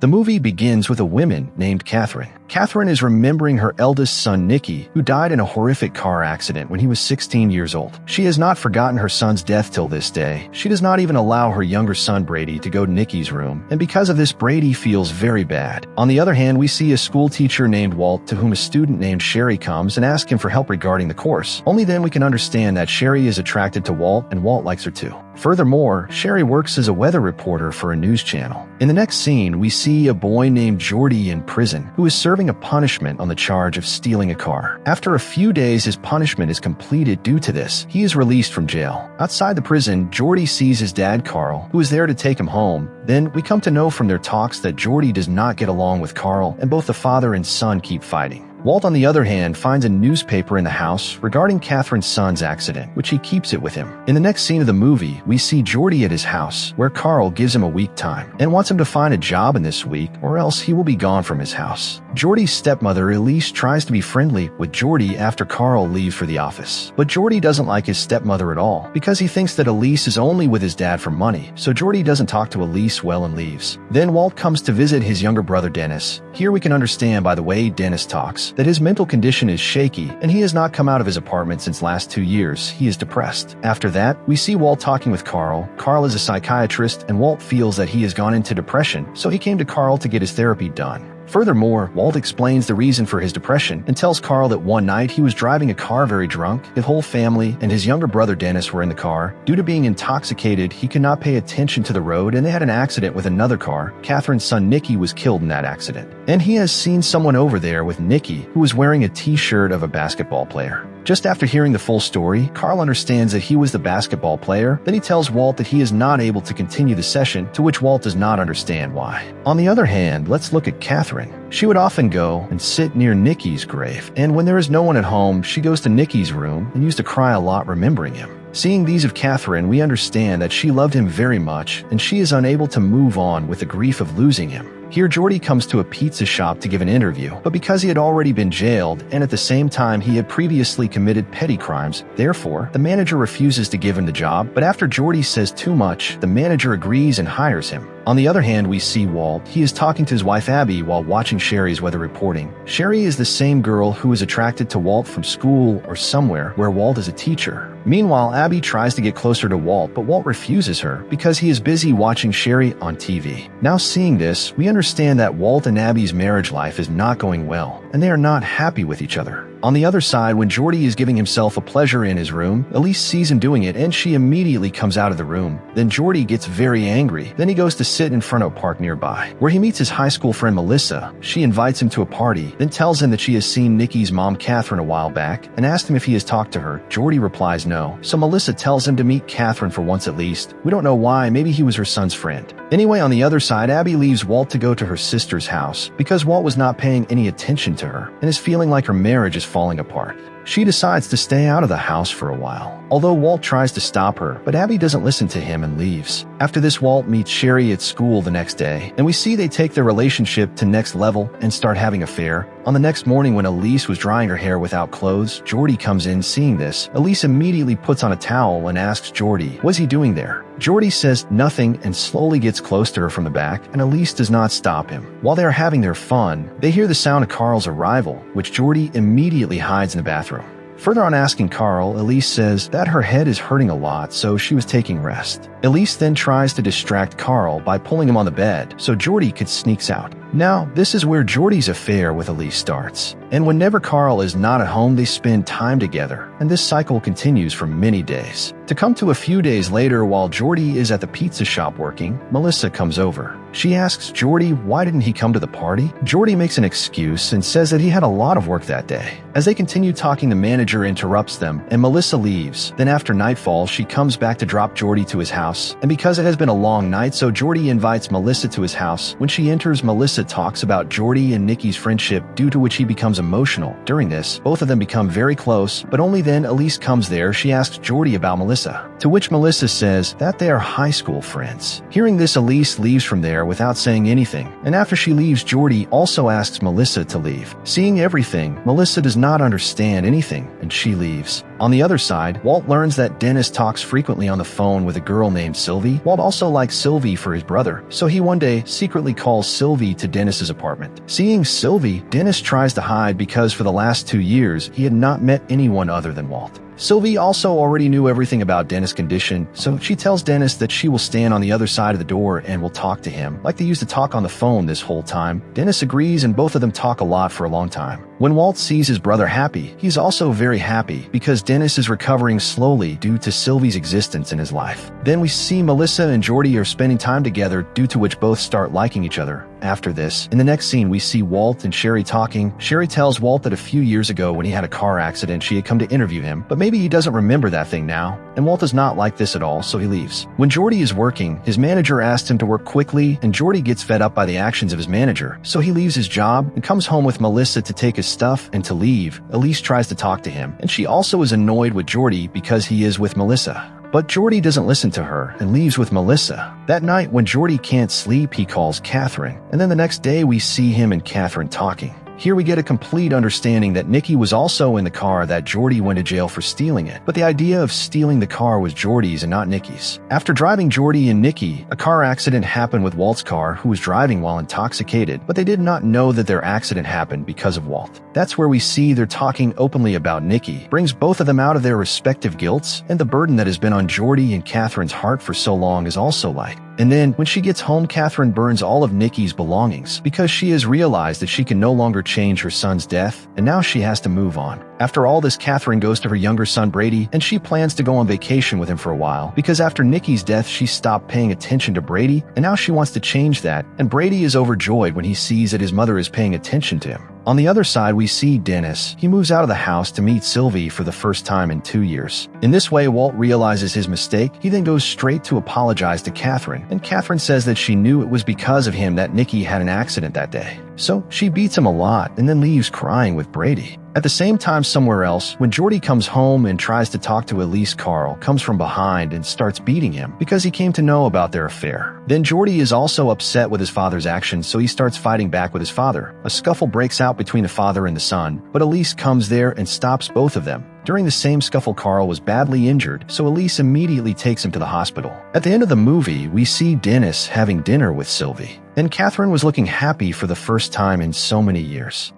The movie begins with a woman named Catherine. Catherine is remembering her eldest son, Nicky, who died in a horrific car accident when he was 16 years old. She has not forgotten her son's death till this day. She does not even allow her younger son, Brady, to go to Nicky's room, and because of this, Brady feels very bad. On the other hand, we see a school teacher named Walt to whom a student named Sherry comes and asks him for help regarding the course. Only then we can understand that Sherry is attracted to Walt and Walt likes her too. Furthermore, Sherry works as a weather reporter for a news channel. In the next scene, we see a boy named Jordy in prison who is serving a punishment on the charge of stealing a car. After a few days, his punishment is completed. Due to this, he is released from jail. Outside the prison, Jordy sees his dad, Carl, who is there to take him home. Then we come to know from their talks that Jordy does not get along with Carl, and both the father and son keep fighting. Walt, on the other hand, finds a newspaper in the house regarding Catherine's son's accident, which he keeps it with him. In the next scene of the movie, we see Jordy at his house, where Carl gives him a week time and wants him to find a job in this week or else he will be gone from his house. Jordy's stepmother, Elise, tries to be friendly with Jordy after Carl leaves for the office. But Jordy doesn't like his stepmother at all because he thinks that Elise is only with his dad for money, so Jordy doesn't talk to Elise well and leaves. Then Walt comes to visit his younger brother, Dennis. Here we can understand by the way Dennis talks that his mental condition is shaky and he has not come out of his apartment since last 2 years. He is depressed. After that, we see Walt talking with Carl. Carl is a psychiatrist and Walt feels that he has gone into depression, so he came to Carl to get his therapy done. Furthermore, Walt explains the reason for his depression and tells Carl that one night he was driving a car very drunk. His whole family and his younger brother Dennis were in the car. Due to being intoxicated, he could not pay attention to the road and they had an accident with another car. Catherine's son Nicky was killed in that accident. And he has seen someone over there with Nicky who was wearing a t-shirt of a basketball player. Just after hearing the full story, Carl understands that he was the basketball player. Then he tells Walt that he is not able to continue the session, to which Walt does not understand why. On the other hand, let's look at Catherine. She would often go and sit near Nicky's grave, and when there is no one at home, she goes to Nicky's room and used to cry a lot remembering him. Seeing these of Catherine, we understand that she loved him very much, and she is unable to move on with the grief of losing him. Here, Jordy comes to a pizza shop to give an interview, but because he had already been jailed and at the same time he had previously committed petty crimes, therefore, the manager refuses to give him the job, but after Jordy says too much, the manager agrees and hires him. On the other hand, we see Walt. He is talking to his wife Abby while watching Sherry's weather reporting. Sherry is the same girl who is attracted to Walt from school or somewhere where Walt is a teacher. Meanwhile, Abby tries to get closer to Walt, but Walt refuses her because he is busy watching Sherry on TV. Now seeing this, we understand that Walt and Abby's marriage life is not going well, and they are not happy with each other. On the other side, when Jordy is giving himself a pleasure in his room, Elise sees him doing it and she immediately comes out of the room. Then Jordy gets very angry. Then he goes to sit in front of a park nearby, where he meets his high school friend Melissa. She invites him to a party, then tells him that she has seen Nicky's mom Catherine a while back and asked him if he has talked to her. Jordy replies no, so Melissa tells him to meet Catherine for once at least. We don't know why, maybe he was her son's friend. Anyway, on the other side, Abby leaves Walt to go to her sister's house because Walt was not paying any attention to her and is feeling like her marriage is falling apart. She decides to stay out of the house for a while, although Walt tries to stop her, but Abby doesn't listen to him and leaves. After this, Walt meets Sherry at school the next day, and we see they take their relationship to next level and start having an affair. On the next morning, when Elise was drying her hair without clothes, Jordy comes in. Seeing this, Elise immediately puts on a towel and asks Jordy, "What's he doing there?" Jordy says nothing and slowly gets close to her from the back, and Elise does not stop him. While they are having their fun, they hear the sound of Carl's arrival, which Jordy immediately hides in the bathroom. Further on asking Carl, Elise says that her head is hurting a lot, so she was taking rest. Elise then tries to distract Carl by pulling him on the bed, so Jordy sneaks out. Now, this is where Jordy's affair with Elise starts. And whenever Carl is not at home, they spend time together, and this cycle continues for many days. To come to a few days later, while Jordy is at the pizza shop working, Melissa comes over. She asks Jordy why didn't he come to the party. Jordy makes an excuse and says that he had a lot of work that day. As they continue talking, the manager interrupts them, and Melissa leaves. Then after nightfall, she comes back to drop Jordy to his house, and because it has been a long night, so Jordy invites Melissa to his house. When she enters, Melissa talks about Jordy and Nicky's friendship, due to which he becomes emotional. During this, both of them become very close, but only then Elise comes there. She asks Jordy about Melissa, to which Melissa says that they are high school friends. Hearing this, Elise leaves from there without saying anything, and after she leaves, Jordy also asks Melissa to leave. Seeing everything, Melissa does not understand anything, and she leaves. On the other side, Walt learns that Dennis talks frequently on the phone with a girl named Sylvie. Walt also likes Sylvie for his brother, so he one day secretly calls Sylvie to Dennis's apartment. Seeing Sylvie, Dennis tries to hide because for the last 2 years, he had not met anyone other than Walt. Sylvie also already knew everything about Dennis' condition, so she tells Dennis that she will stand on the other side of the door and will talk to him, like they used to talk on the phone this whole time. Dennis agrees and both of them talk a lot for a long time. When Walt sees his brother happy, he's also very happy because Dennis is recovering slowly due to Sylvie's existence in his life. Then we see Melissa and Jordy are spending time together, due to which both start liking each other. After this, in the next scene, we see Walt and Sherry talking. Sherry tells Walt that a few years ago when he had a car accident, she had come to interview him, but maybe he doesn't remember that thing now, and Walt does not like this at all, so he leaves. When Jordy is working, his manager asks him to work quickly, and Jordy gets fed up by the actions of his manager, so he leaves his job and comes home with Melissa to take his stuff and to leave. Elise tries to talk to him, and she also is annoyed with Jordy because he is with Melissa. But Jordy doesn't listen to her and leaves with Melissa. That night, when Jordy can't sleep, he calls Catherine, and then the next day we see him and Catherine talking. Here we get a complete understanding that Nikki was also in the car that Jordy went to jail for stealing it, but the idea of stealing the car was Jordy's and not Nikki's. After driving Jordy and Nikki, a car accident happened with Walt's car, who was driving while intoxicated, but they did not know that their accident happened because of Walt. That's where we see they're talking openly about Nikki, brings both of them out of their respective guilts, and the burden that has been on Jordy and Catherine's heart for so long is also light. And then, when she gets home, Catherine burns all of Nikki's belongings because she has realized that she can no longer change her son's death, and now she has to move on. After all this, Catherine goes to her younger son Brady, and she plans to go on vacation with him for a while, because after Nikki's death, she stopped paying attention to Brady, and now she wants to change that, and Brady is overjoyed when he sees that his mother is paying attention to him. On the other side, we see Dennis. He moves out of the house to meet Sylvie for the first time in 2 years. In this way, Walt realizes his mistake. He then goes straight to apologize to Catherine, and Catherine says that she knew it was because of him that Nikki had an accident that day. So she beats him a lot and then leaves crying with Brady. At the same time, somewhere else, when Jordy comes home and tries to talk to Elise, Carl comes from behind and starts beating him because he came to know about their affair. Then Jordy is also upset with his father's actions, so he starts fighting back with his father. A scuffle breaks out between the father and the son, but Elise comes there and stops both of them. During the same scuffle, Carl was badly injured, so Elise immediately takes him to the hospital. At the end of the movie, we see Dennis having dinner with Sylvie, and Catherine was looking happy for the first time in so many years.